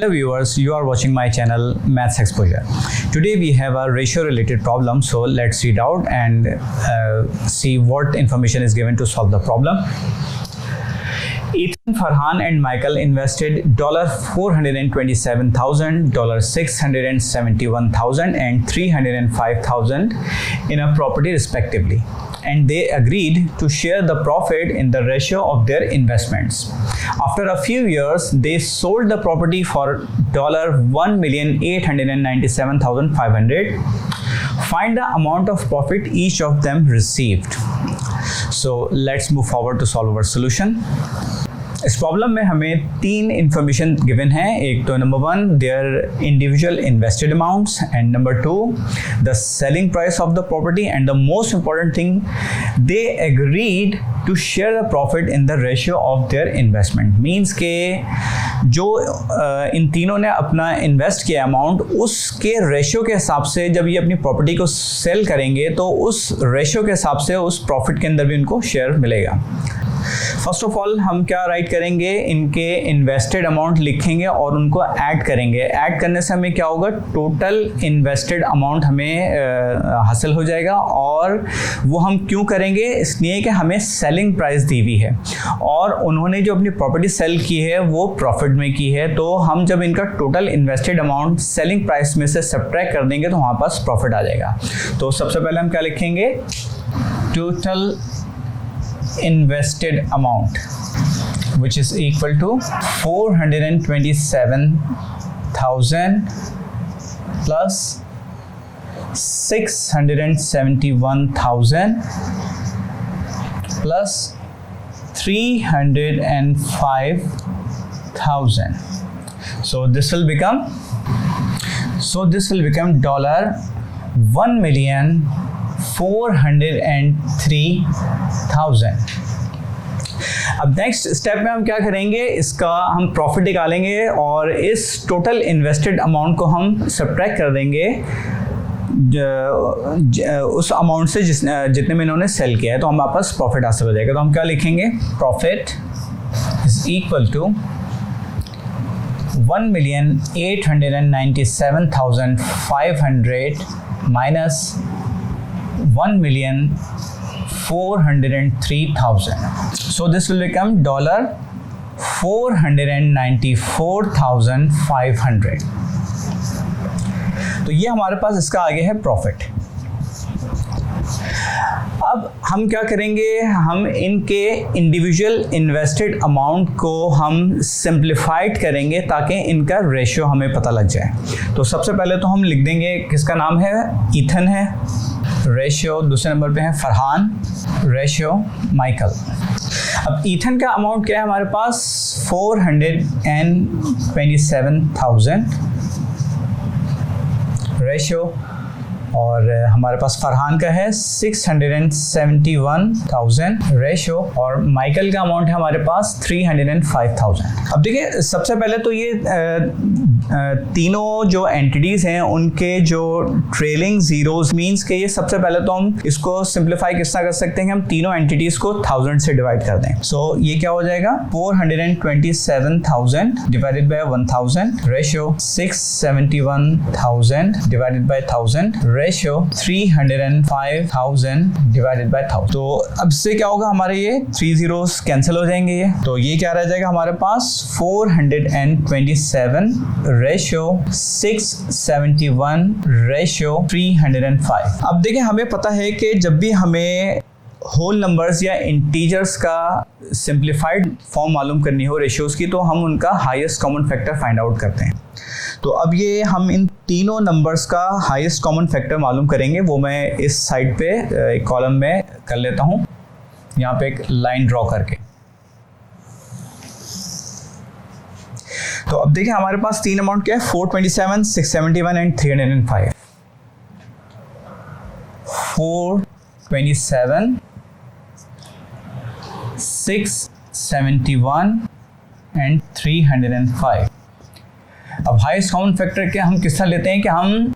Hello viewers, you are watching my channel Maths Exposure. Today we have a ratio related problem, so let's read out and see what information is given to solve the problem. Ethan, Farhan and Michael invested $427,000, $671,000 and $305,000 in a property respectively, and they agreed to share the profit in the ratio of their investments. After a few years, they sold the property for $1,897,500. Find the amount of profit each of them received. So let's move forward to solve our solution. इस problem में हमें तीन information given है. एक तो number one their individual invested amounts, and number two the selling price of the property, and the most important thing they agreed to share the profit in the ratio of their investment. Means के जो इन तीनों ने अपना invest किया amount, उसके ratio के हिसाब से जब ये अपनी प्रॉपर्टी को सेल करेंगे तो उस रेशियो के हिसाब से उस प्रॉफिट के अंदर भी उनको शेयर मिलेगा. फर्स्ट ऑफ ऑल हम क्या राइट करेंगे, इनके इन्वेस्टेड अमाउंट लिखेंगे और उनको ऐड करेंगे. ऐड करने से हमें क्या होगा, टोटल इन्वेस्टेड अमाउंट हमें हासिल हो जाएगा. और वो हम क्यों करेंगे, इसलिए कि हमें सेलिंग प्राइस दी हुई है और उन्होंने जो अपनी प्रॉपर्टी सेल की है वो प्रॉफिट में की है. तो हम जब इनका total invested amount selling price में से सब्ट्रैक्ट कर देंगे तो हमारे पास प्रॉफिट आ जाएगा. तो सबसे पहले हम क्या लिखेंगे, total invested amount, which is equal to 427,000 plus 671,000 plus 305,000. So this will become $1,403,000. अब नेक्स्ट स्टेप में हम क्या करेंगे, इसका हम प्रॉफिट निकालेंगे और इस टोटल इन्वेस्टेड अमाउंट को हम सब्ट्रैक्ट कर देंगे उस अमाउंट से जितने में इन्होंने सेल किया है, तो हमारे पास प्रॉफिट हासिल हो जाएगा. तो हम क्या लिखेंगे, profit is equal to 1,897,500 minus 1,403,000. So this will become $494,500. तो ये हमारे पास इसका आगे है प्रॉफिट. अब हम क्या करेंगे, हम इनके इंडिविजुअल इन्वेस्टेड अमाउंट को हम सिंप्लीफाइड करेंगे ताकि इनका रेशियो हमें पता लग जाए. तो सबसे पहले तो हम लिख देंगे, किसका नाम है, ईथन है, रेशियो दूसरे नंबर पे है फरहान, रेशियो माइकल. अब ईथन का अमाउंट क्या है हमारे पास, 427,000 रेशियो, और हमारे पास फरहान का है 671,000 रेशियो, और माइकल का अमाउंट है हमारे पास 305,000. अब देखिए सबसे पहले तो ये तीनों जो एंटिटीज़ हैं उनके जो ट्रेलिंग जीरोस, मींस के ये सबसे पहले तो हम इसको सिंप्लीफाई किस तरह कर सकते हैं कि हम तीनों एंटिटीज़ को 1000 से डिवाइड कर दें. सो ये क्या हो जाएगा, 427,000 divided by 1000 ratio 671,000 divided by 1000 ratio 305,000 divided by 1000. तो अब से क्या होगा, हमारे ये 3 zeros कैंसिल हो जाएंगे ये, तो ये क्या रह जाएगा हमारे पास 427 रेशियो 671 रेशियो 305. अब देखिए हमें पता है कि जब भी हमें होल नंबर्स या इंटीजर्स का सिंप्लीफाइड फॉर्म मालूम करनी हो रेशियोज की, तो हम उनका highest common factor find out करते हैं. तो अब ये हम इन तीनों नंबर्स का हाईएस्ट कॉमन फैक्टर मालूम करेंगे. वो मैं इस साइड पे एक कॉलम में कर लेता हूँ, यहाँ पे एक लाइन ड्रॉ करके. तो अब देखिए हमारे पास तीन अमाउंट क्या है, 427, 671 एंड 305. 427, 671 एंड 305. अब हाईएस्ट कॉमन फैक्टर के हम किस तरह लेते हैं कि हम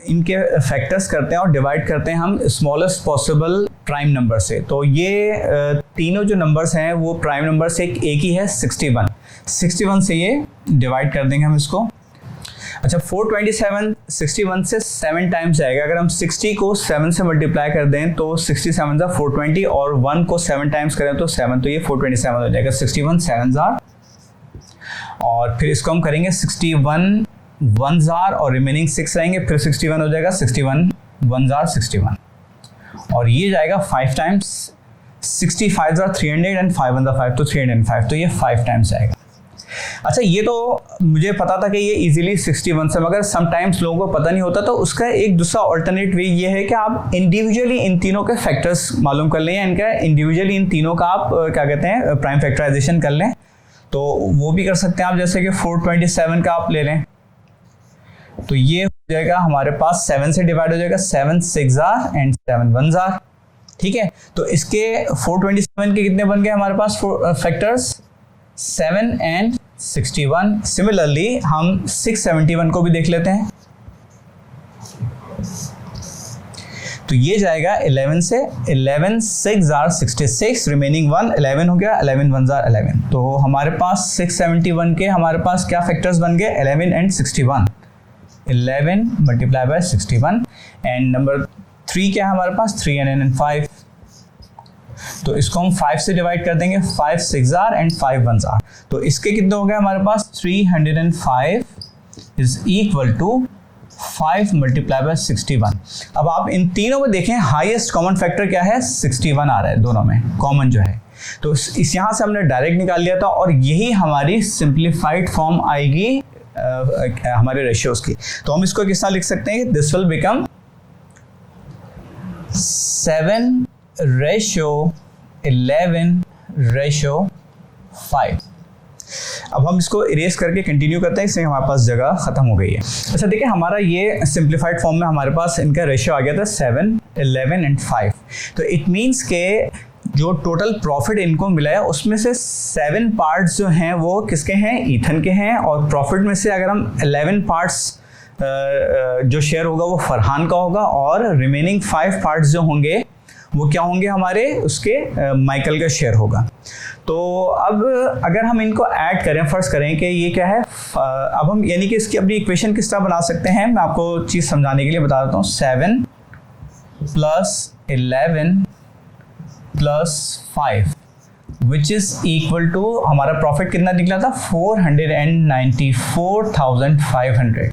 इनके फैक्टर्स करते हैं और डिवाइड करते हैं हम स्मॉलेस्ट पॉसिबल प्राइम नंबर से. तो ये तीनों जो नंबर्स हैं वो प्राइम नंबर से एक ही है 61. 61 से ये डिवाइड कर देंगे हम इसको। अच्छा 427 61 से 7 टाइम्स जाएगा। अगर हम 60 को 7 से मल्टीप्लाई कर दें तो 67 ज़ा 420 और 1 को 7 टाइम्स करें तो 7, तो ये 427 हो जाएगा। 61 7 ज़ार और फिर इसको हम करेंगे 61 1 ज़ार और रिमेनिंग 6 रहेंगे, फिर 61 हो जाएगा। 61 1 ज़ार 61 और ये जाएगा 5 टाइम्स। 65 ज़ार 300 एंड 5 1 ज़ार 5 तो 305, तो ये 5 टाइम्स जाएगा। अच्छा ये तो मुझे पता था कि ये इजीली 61 से, मगर समटाइम्स लोगों को पता नहीं होता, तो उसका एक दूसरा ऑल्टरनेट वे ये है कि आप इंडिविजुअली इन तीनों के फैक्टर्स मालूम कर लें, या इनका इंडिविजुअली इन तीनों का आप क्या कहते हैं प्राइम फैक्टराइजेशन कर लें। तो वो भी कर सकते हैं आप, जैसे कि 427 का आप ले लें तो ये हो जाएगा हमारे पास 7 से डिवाइड हो जाएगा। 7 6 ज़ार एंड 7 1 ज़ार, ठीक है। तो इसके 427 के कितने बन गए हमारे पास फैक्टर्स? 7 एंड 61। सिमिलरली हम 671 को भी देख लेते हैं। तो ये जाएगा 11 से 11 6 ज़ार 66, रिमेनिंग 1 11 हो गया। 11 1 ज़ार 11, तो हमारे पास 671 के हमारे पास क्या फैक्टर्स बन गए? 11 and 61। 11 multiply by 61 and number 3 क्या है हमारे पास? 305। तो इसको हम 5 से डिवाइड कर देंगे। 5 6 ज़ार एंड 5 1 ज़ार, तो इसके कितने हो गए हमारे पास? 305 is equal to 5 multiply by 61। अब आप इन तीनों में देखें हाईएस्ट कॉमन फैक्टर क्या है? 61 आ रहा है दोनों में कॉमन जो है। तो इस यहाँ से हमने डायरेक्ट निकाल लिया था और यही हमारी सिंप्लीफाइड फॉर्म आएगी हमारे रेशियोज की। तो हम इसको किस तरह लिख सकते हैं? This will become 7:11:5। अब हम इसको इरेज करके कंटिन्यू करते हैं, इससे हमारे पास जगह खत्म हो गई है। अच्छा देखिए हमारा ये सिंप्लीफाइड फॉर्म में हमारे पास इनका रेशियो आ गया था 7 11 एंड 5। तो इट मीन्स के जो टोटल प्रॉफिट इनको मिला है उसमें से 7 पार्ट्स जो हैं वो किसके हैं? ईथन के हैं। और प्रॉफिट में से अगर हम 11 पार्ट्स जो शेयर होगा वो फरहान का होगा, और रिमेनिंग 5 पार्ट्स जो होंगे वो क्या होंगे? हमारे उसके माइकल का शेयर होगा। तो अब अगर हम इनको ऐड करें, फर्स्ट करें कि ये क्या है, अब हम यानी कि इसकी अपनी इक्वेशन किस तरह बना सकते हैं, मैं आपको चीज़ समझाने के लिए बता देता हूँ। 7 + 11 + 5 विच इज इक्वल टू हमारा प्रॉफिट कितना निकला था? 494,500।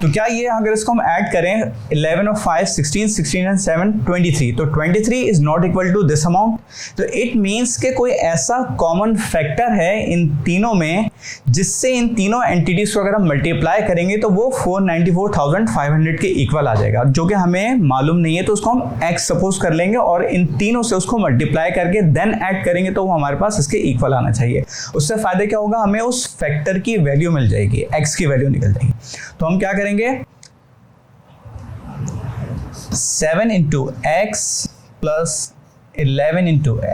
तो क्या ये अगर इसको हम ऐड करें 11 और 5 16 16 एंड 7 23, तो 23 is not equal to this amount. तो इट मीन्स कि कोई ऐसा कॉमन फैक्टर है इन तीनों में जिससे इन तीनों एंटिटीज को अगर हम मल्टीप्लाई करेंगे तो वो 494,500 के इक्वल आ जाएगा, जो कि हमें मालूम नहीं है। तो उसको हम x सपोज कर लेंगे और इन तीनों से उसको मल्टीप्लाई करके देन ऐड करेंगे तो वो हमारे पास इसके इक्वल आना चाहिए। उससे फायदा क्या होगा? हमें उस फैक्टर की वैल्यू मिल जाएगी, x की वैल्यू निकल जाएगी। तो हम क्या करेंगे? 7 × x + 11 ×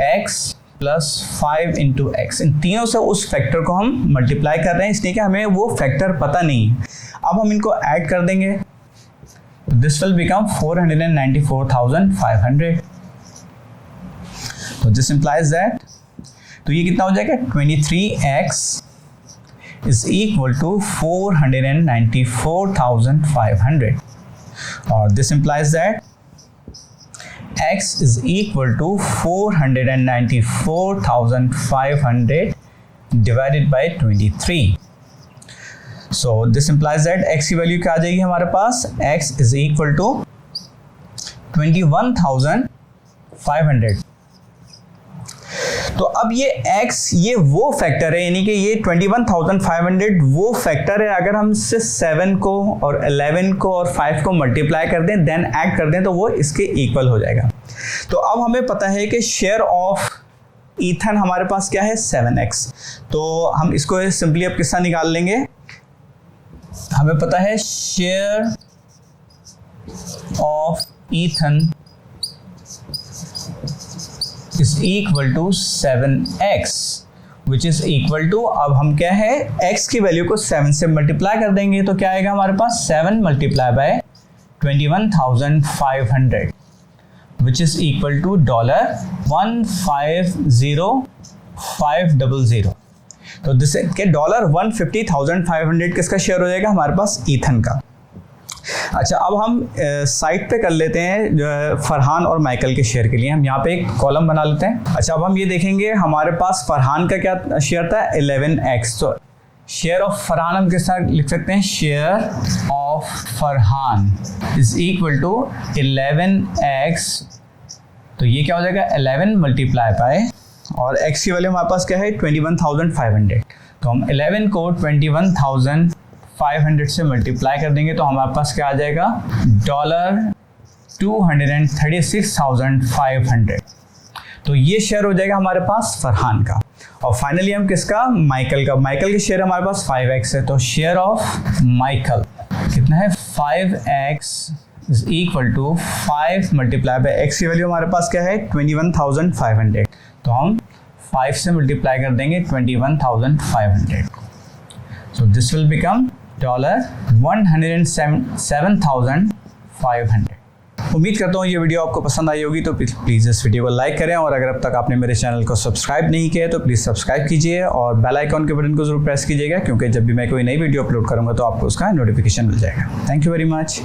x + 5 × x, इन तीनों से उस फैक्टर को हम मल्टीप्लाई कर रहे हैं, इसलिए कि हमें वो फैक्टर पता नहीं है। अब हम इनको ऐड कर देंगे, दिस विल बिकम 494,500। तो दिस इंप्लाइज दैट, तो ये कितना हो जाएगा? 23x is equal to 494,500, और this implies that x is equal to 494,500 divided by 23. So this implies that x की वैल्यू क्या आ जाएगी हमारे पास? x is equal to 21,500। तो अब ये x ये वो फैक्टर है, यानी कि ये 21,500 वो फैक्टर है। अगर हम इससे 7 को और 11 को और 5 को मल्टीप्लाई कर दें देन ऐड कर दें तो वो इसके इक्वल हो जाएगा। तो अब हमें पता है कि शेयर ऑफ ईथन हमारे पास क्या है? 7x। तो हम इसको सिंपली अब किस तरह निकाल लेंगे? हमें पता है share of Ethan is equal to 7x which is equal to, अब हम क्या है x की वैल्यू को 7 से मल्टीप्लाई कर देंगे तो क्या आएगा हमारे पास? 7 multiply by 21,500 which is equal to $150,500। तो जिससे के $150,500 किसका शेयर हो जाएगा हमारे पास, ईथन का। अच्छा, अब हम साइड पे कर लेते हैं जो है फरहान और माइकल के शेयर के लिए। हम यहाँ पे एक कॉलम बना लेते हैं। अच्छा, अब हम ये देखेंगे हमारे पास फरहान का क्या शेयर था, 11x। तो शेयर ऑफ फरहान हम किस तरह लिख सकते हैं, share of Farhan is equal to 11x। तो ये क्या हो जाएगा, 11 मल्टीप्लाई बाय, और x की वैल्यू हमारे पास क्या है, 21,500। तो हम 11 को 21,500 से मल्टीप्लाई कर देंगे तो हमारे पास क्या आ जाएगा, $236,500। तो ये शेयर हो जाएगा हमारे पास फरहान का। और फाइनली हम किसका, माइकल का। माइकल के शेयर हमारे पास 5x है, तो शेयर ऑफ माइकल कितना है, 5x is equal to 5 multiply by x की वैल्यू हमारे पास क्या है, 21,500। तो हम 5 से मल्टीप्लाई कर देंगे 21,500। So this will become $107,500। उम्मीद करता हूँ ये वीडियो आपको पसंद आई होगी, तो प्लीज़ इस वीडियो को लाइक करें, और अगर अब तक आपने मेरे चैनल को सब्सक्राइब नहीं किया है तो प्लीज़ सब्सक्राइब कीजिए और बेल आइकॉन के बटन को जरूर प्रेस कीजिएगा, क्योंकि जब भी मैं कोई नई वीडियो अपलोड करूँगा तो आपको उसका नोटिफिकेशन मिल जाएगा। Thank you very much.